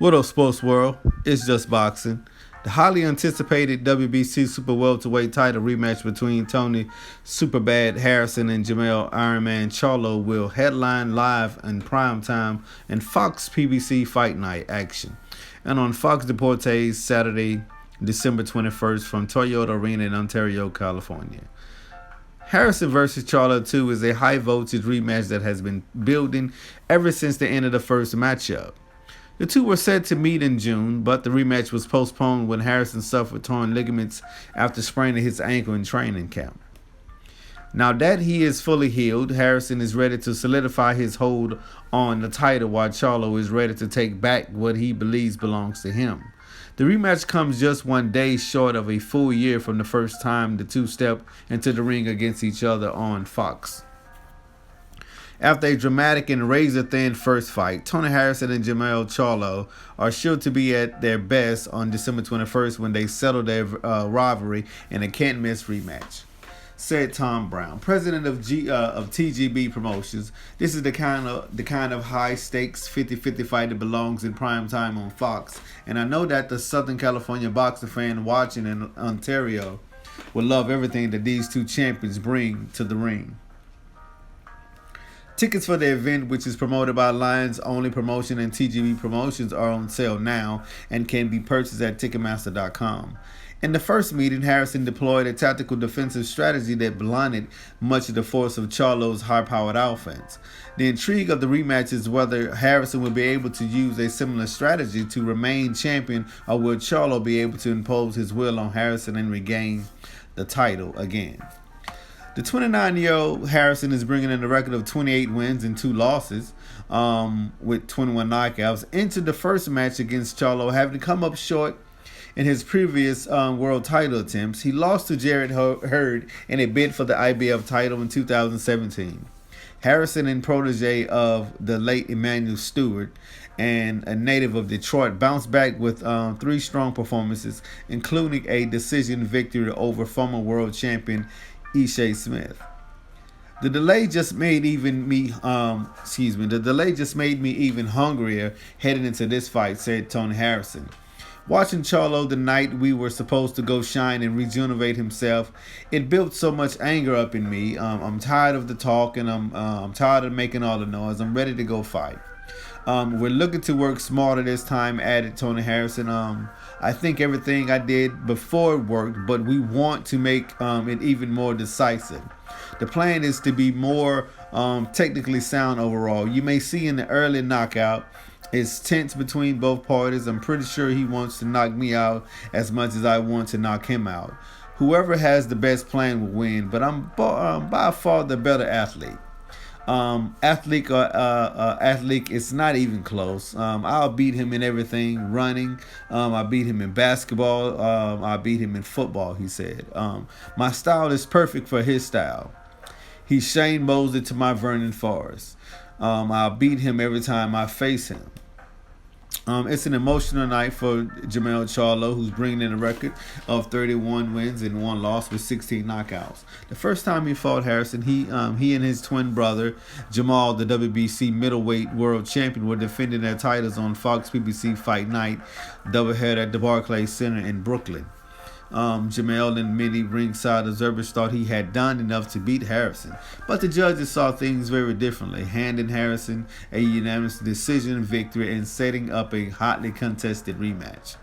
What up, sports world? It's just boxing. The highly anticipated WBC Super Welterweight title rematch between Tony Superbad Harrison and Jamel Ironman Charlo will headline live in prime time and Fox PBC Fight Night action, and on Fox Deportes Saturday, December 21st from Toyota Arena in Ontario, California. Harrison versus Charlo 2 is a high voltage rematch that has been building ever since the end of the first matchup. The two were set to meet in June, but the rematch was postponed when Harrison suffered torn ligaments after spraining his ankle in training camp. Now that he is fully healed, Harrison is ready to solidify his hold on the title while Charlo is ready to take back what he believes belongs to him. The rematch comes just 1 day short of a full year from the first time the two stepped into the ring against each other on Fox. After a dramatic and razor-thin first fight, Tony Harrison and Jamel Charlo are sure to be at their best on December 21st when they settle their rivalry in a can't-miss rematch, said Tom Brown, president of TGB Promotions. This is the kind of high-stakes 50-50 fight that belongs in prime time on Fox, and I know that the Southern California boxing fan watching in Ontario will love everything that these two champions bring to the ring. Tickets for the event, which is promoted by Lions Only Promotion and TGB Promotions, are on sale now and can be purchased at Ticketmaster.com. In the first meeting, Harrison deployed a tactical defensive strategy that blunted much of the force of Charlo's high-powered offense. The intrigue of the rematch is whether Harrison will be able to use a similar strategy to remain champion, or will Charlo be able to impose his will on Harrison and regain the title again. The 29-year-old Harrison is bringing in a record of 28 wins and 2 losses with 21 knockouts into the first match against Charlo, having come up short in his previous world title attempts. He lost to Jarrett Hurd in a bid for the IBF title in 2017. Harrison, and protege of the late Emmanuel Stewart and a native of Detroit, bounced back with 3 strong performances, including a decision victory over former world champion Ishe Smith. The delay just made me even hungrier heading into this fight, said Tony Harrison. Watching Charlo the night we were supposed to go shine and rejuvenate himself, it built so much anger up in me. I'm tired of the talk, and I'm tired of making all the noise. I'm ready to go fight. We're looking to work smarter this time, added Tony Harrison. I think everything I did before worked, but we want to make it even more decisive. The plan is to be more technically sound overall. You may see in the early knockout, it's tense between both parties. I'm pretty sure he wants to knock me out as much as I want to knock him out. Whoever has the best plan will win, but I'm by far the better athlete. Athlete, it's not even close. I'll beat him in everything, running. I beat him in basketball. I beat him in football, he said. My style is perfect for his style. He's Shane Mosley to my Vernon Forrest. I'll beat him every time I face him. It's an emotional night for Jamel Charlo, who's bringing in a record of 31 wins and 1 loss with 16 knockouts. The first time he fought Harrison, he and his twin brother, Jamal, the WBC middleweight world champion, were defending their titles on Fox PBC Fight Night doubleheader at the Barclays Center in Brooklyn. Jamel and many ringside observers thought he had done enough to beat Harrison, but the judges saw things very differently, handing Harrison a unanimous decision victory and setting up a hotly contested rematch.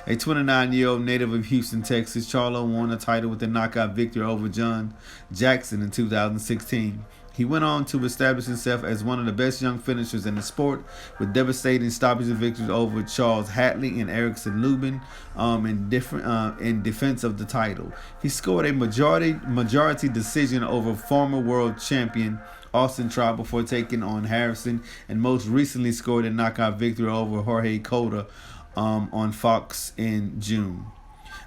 A 29-year-old native of Houston, Texas, Charlo won the title with a knockout victory over John Jackson in 2016. He went on to establish himself as one of the best young finishers in the sport, with devastating stoppage victories over Charles Hatley and Erickson Lubin in defense of the title. He scored a majority decision over former world champion Austin Trout before taking on Harrison, and most recently scored a knockout victory over Jorge Cota on Fox in June.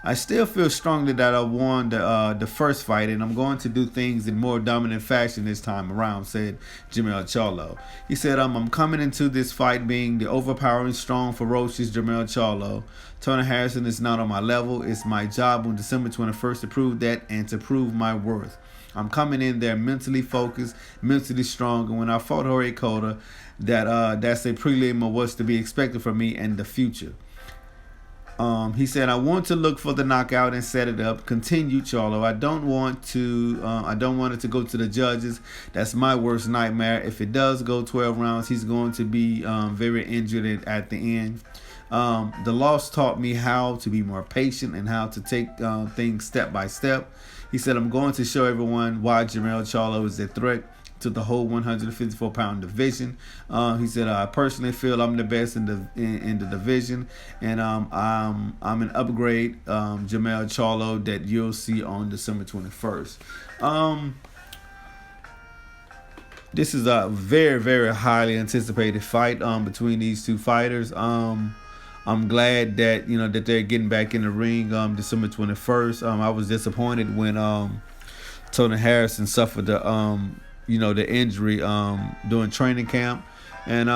I still feel strongly that I won the first fight, and I'm going to do things in more dominant fashion this time around, said Jamel Charlo. He said, I'm coming into this fight being the overpowering, strong, ferocious Jamel Charlo. Tony Harrison is not on my level. It's my job on December 21st to prove that and to prove my worth. I'm coming in there mentally focused, mentally strong. And when I fought Jorge Cota, that's a prelim of what's to be expected from me in the future. He said, I want to look for the knockout and set it up. Continue, Charlo. I don't want it to go to the judges. That's my worst nightmare. If it does go 12 rounds, he's going to be very injured at the end. The loss taught me how to be more patient and how to take things step by step. He said, I'm going to show everyone why Jermell Charlo is a threat to the whole 154-pound division. He said, I personally feel I'm the best in the division, and I'm an upgrade, Jermell Charlo, that you'll see on December 21st. This is a very, very highly anticipated fight between these two fighters. I'm glad that that they're getting back in the ring December 21st. I was disappointed when Tony Harrison suffered the injury during training camp, and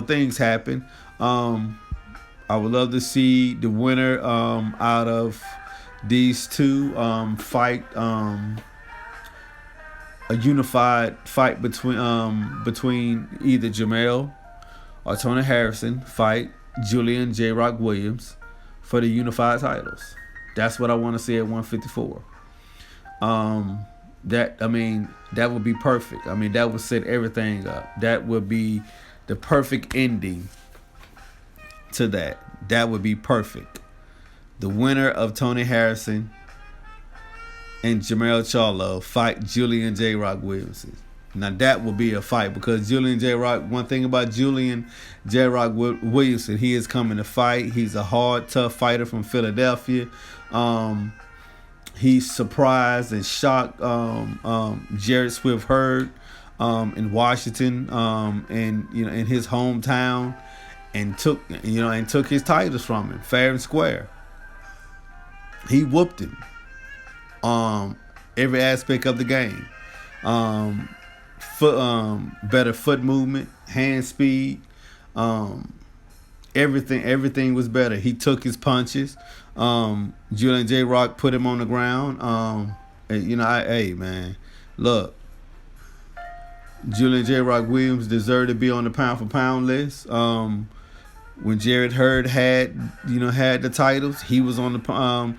things happen. I would love to see the winner out of these two fight a unified fight between either Jermell or Tony Harrison fight Julian J. Rock Williams for the unified titles. That's what I want to see at 154. That would be perfect. That would set everything up. That would be the perfect ending to that. That would be perfect. The winner of Tony Harrison and Jermell Charlo fight Julian J. Rock Williams. Now that will be a fight, because Julian J. Rock, one thing about Julian J. Rock Williamson, he is coming to fight. He's a hard, tough fighter from Philadelphia. He surprised and shocked Jared Swift Hurd in Washington, and in his hometown, and took his titles from him fair and square. He whooped him. Every aspect of the game. Better foot movement, hand speed, everything was better. He took his punches. Julian J. Rock put him on the ground. Hey man, look, Julian J. Rock Williams deserved to be on the pound for pound list. When Jared Hurd had the titles, he was on the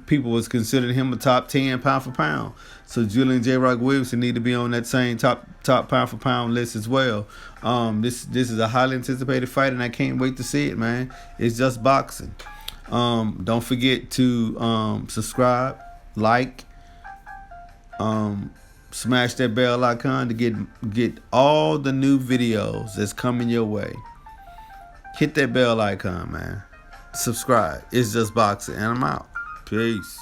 people was considering him a top 10 pound for pound. So Julian J. Rock Williamson need to be on that same top pound for pound list as well. This is a highly anticipated fight, and I can't wait to see it, man. It's just boxing. Don't forget to subscribe, like, smash that bell icon to get all the new videos that's coming your way. Hit that bell icon, man. Subscribe. It's Just Boxing, and I'm out. Peace.